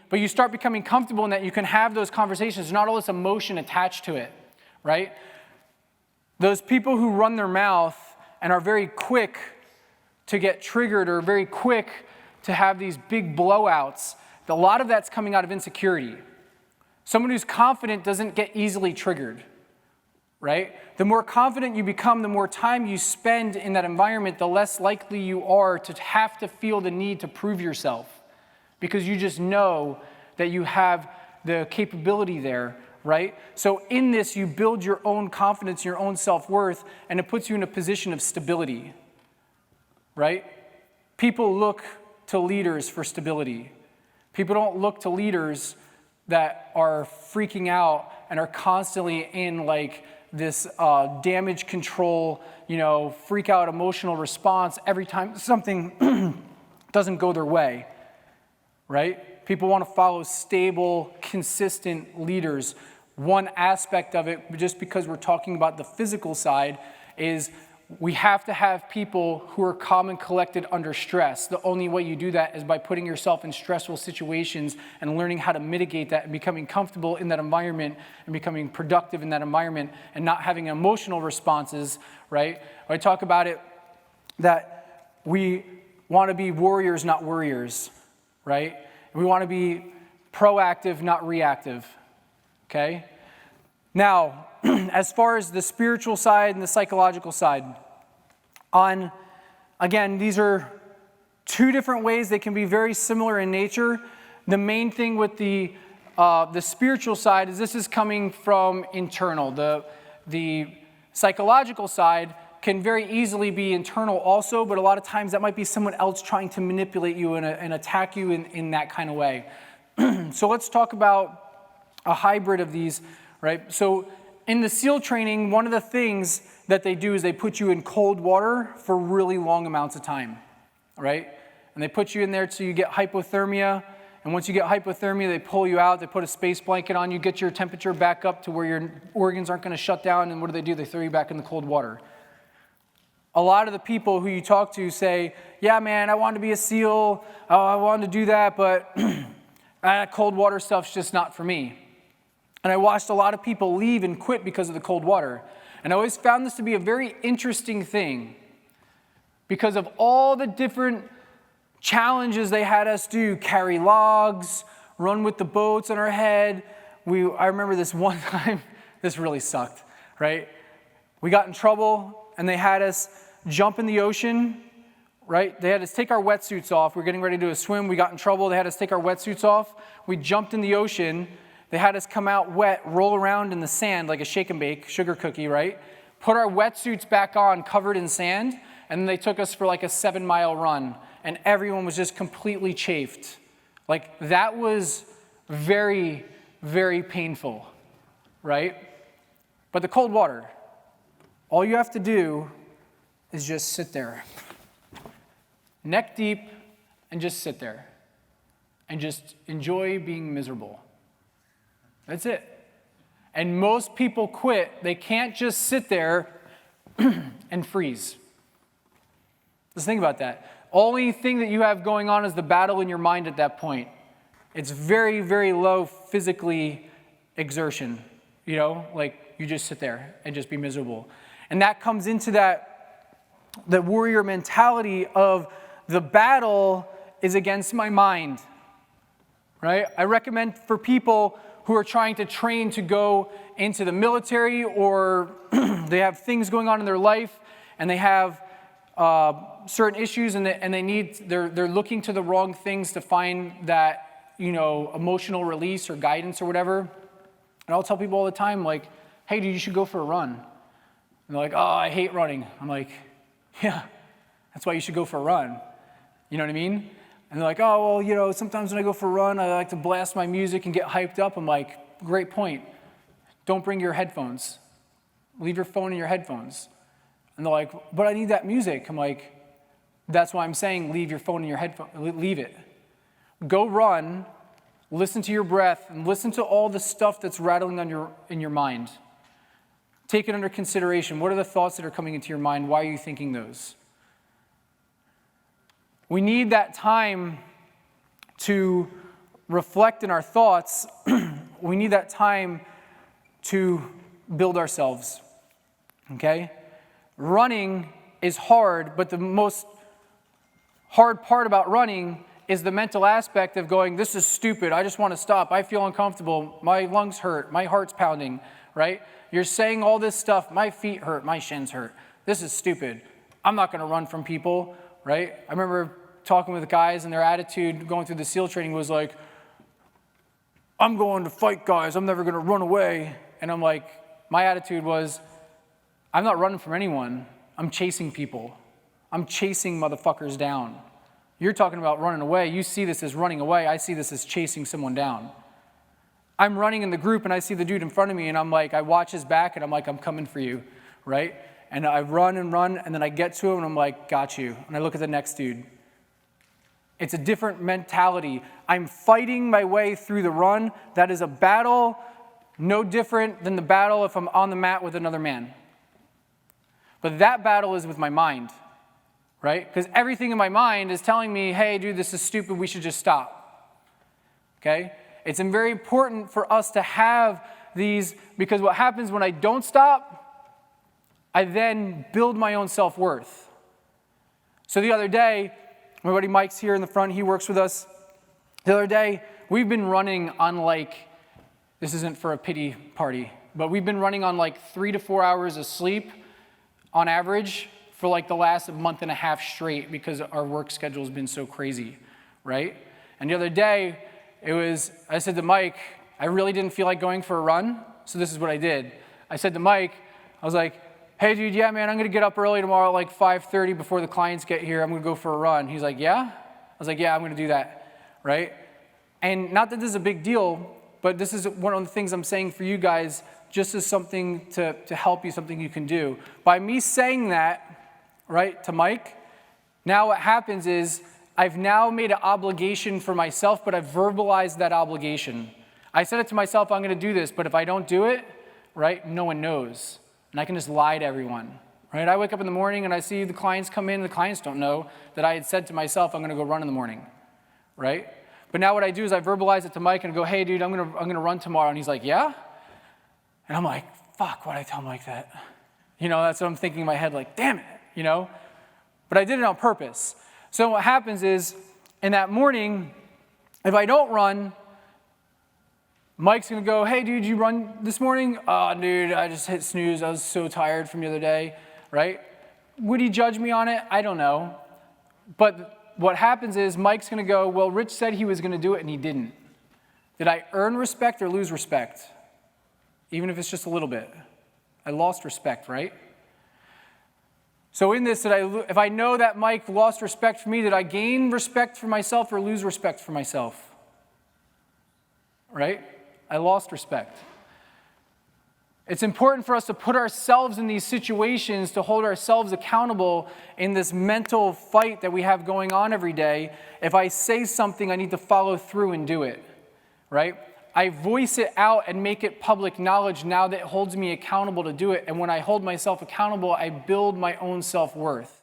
but you start becoming comfortable in that you can have those conversations. There's not all this emotion attached to it, right? Those people who run their mouth and are very quick to get triggered or very quick to have these big blowouts, a lot of that's coming out of insecurity. Someone who's confident doesn't get easily triggered, right? The more confident you become, the more time you spend in that environment, the less likely you are to have to feel the need to prove yourself, because you just know that you have the capability there, right? So in this, you build your own confidence, your own self-worth, and it puts you in a position of stability, right? People look to leaders for stability. People don't look to leaders that are freaking out and are constantly in like this damage control, freak out emotional response every time something doesn't go their way, right? People want to follow stable, consistent leaders. One aspect of it, just because we're talking about the physical side, is we have to have people who are calm and collected under stress. The only way you do that is by putting yourself in stressful situations and learning how to mitigate that and becoming comfortable in that environment and becoming productive in that environment and not having emotional responses, right? I talk about it that we want to be warriors, not worriers, right? We want to be proactive, not reactive, okay? Now, as far as the spiritual side and the psychological side, again, these are two different ways. They can be very similar in nature. The main thing with the spiritual side is this is coming from internal. The psychological side can very easily be internal also, but a lot of times that might be someone else trying to manipulate you and attack you in that kind of way. So let's talk about a hybrid of these, right? So in the SEAL training, one of the things that they do is they put you in cold water for really long amounts of time, right? And they put you in there so you get hypothermia. And once you get hypothermia, they pull you out. They put a space blanket on you, get your temperature back up to where your organs aren't going to shut down. And what do? They throw you back in the cold water. A lot of the people who you talk to say, yeah, man, I wanted to be a SEAL. Oh, I wanted to do that, but that cold water stuff's just not for me. And I watched a lot of people leave and quit because of the cold water. And I always found this to be a very interesting thing because of all the different challenges they had us do, carry logs, run with the boats on our head. I remember this one time, this really sucked, right? We got in trouble and they had us jump in the ocean, right? They had us take our wetsuits off. We were getting ready to do a swim. We got in trouble. They had us take our wetsuits off. We jumped in the ocean. They had us come out wet, roll around in the sand like a shake and bake, sugar cookie, right? Put our wetsuits back on, covered in sand, and then they took us for like a 7-mile run, and everyone was just completely chafed. Like, that was very, very painful, right? But the cold water, all you have to do is just sit there, neck deep, and just sit there, and just enjoy being miserable. That's it. And most people quit. They can't just sit there and freeze. Just think about that. Only thing that you have going on is the battle in your mind at that point. It's very, very low physically exertion. Like you just sit there and just be miserable. And that comes into the warrior mentality of the battle is against my mind, right? I recommend for people who are trying to train to go into the military, or they have things going on in their life and they have certain issues and they're looking to the wrong things to find that, emotional release or guidance or whatever. And I'll tell people all the time, like, hey, dude, you should go for a run. And they're like, oh, I hate running. I'm like, yeah, that's why you should go for a run. You know what I mean? And they're like, oh, well, sometimes when I go for a run, I like to blast my music and get hyped up. I'm like, great point. Don't bring your headphones. Leave your phone in your headphones. And they're like, but I need that music. I'm like, that's why I'm saying leave your phone in your headphones. Leave it. Go run, listen to your breath, and listen to all the stuff that's rattling in your mind. Take it under consideration. What are the thoughts that are coming into your mind? Why are you thinking those? We need that time to reflect in our thoughts, we need that time to build ourselves, okay? Running is hard, but the most hard part about running is the mental aspect of going, this is stupid, I just want to stop, I feel uncomfortable, my lungs hurt, my heart's pounding, right? You're saying all this stuff, my feet hurt, my shins hurt, this is stupid, I'm not going to run from people, right? I remember talking with guys and their attitude going through the SEAL training was like, I'm going to fight guys, I'm never going to run away. And I'm like, my attitude was, I'm not running from anyone, I'm chasing people. I'm chasing motherfuckers down. You're talking about running away. You see this as running away. I see this as chasing someone down. I'm running in the group and I see the dude in front of me and I'm like, I watch his back and I'm like, I'm coming for you, right? And I run and then I get to him and I'm like, got you. And I look at the next dude. It's a different mentality. I'm fighting my way through the run. That is a battle no different than the battle if I'm on the mat with another man. But that battle is with my mind, right? Because everything in my mind is telling me, hey, dude, this is stupid, we should just stop, okay? It's very important for us to have these, because what happens when I don't stop, I then build my own self-worth. So the other day, my buddy Mike's here in the front, he works with us. The other day, we've been running on this isn't for a pity party, but we've been running on 3 to 4 hours of sleep on average for the last month and a half straight because our work schedule has been so crazy, right? And the other day, I said to Mike, I really didn't feel like going for a run, so this is what I did. I said to Mike, I was like, hey dude, yeah man, I'm gonna get up early tomorrow at 5:30 before the clients get here, I'm gonna go for a run. He's like, yeah? I was like, yeah, I'm gonna do that, right? And not that this is a big deal, but this is one of the things I'm saying for you guys, just as something to help you, something you can do. By me saying that, right, to Mike, now what happens is I've now made an obligation for myself, but I've verbalized that obligation. I said it to myself, I'm going to do this, but if I don't do it, right, no one knows. And I can just lie to everyone, right? I wake up in the morning and I see the clients come in, the clients don't know that I had said to myself, I'm going to go run in the morning, right? But now what I do is I verbalize it to Mike and go, hey dude, I'm going to run tomorrow. And he's like, yeah? And I'm like, fuck, why'd I tell Mike that? That's what I'm thinking in my head, damn it, But I did it on purpose. So what happens is, in that morning, if I don't run, Mike's going to go, hey, dude, you run this morning? Oh, dude, I just hit snooze. I was so tired from the other day, right? Would he judge me on it? I don't know. But what happens is Mike's going to go, well, Rich said he was going to do it, and he didn't. Did I earn respect or lose respect? Even if it's just a little bit. I lost respect, right? So in this, if I know that Mike lost respect for me, did I gain respect for myself or lose respect for myself? Right? I lost respect. It's important for us to put ourselves in these situations to hold ourselves accountable in this mental fight that we have going on every day. If I say something, I need to follow through and do it. Right? I voice it out and make it public knowledge now that it holds me accountable to do it. And when I hold myself accountable, I build my own self-worth.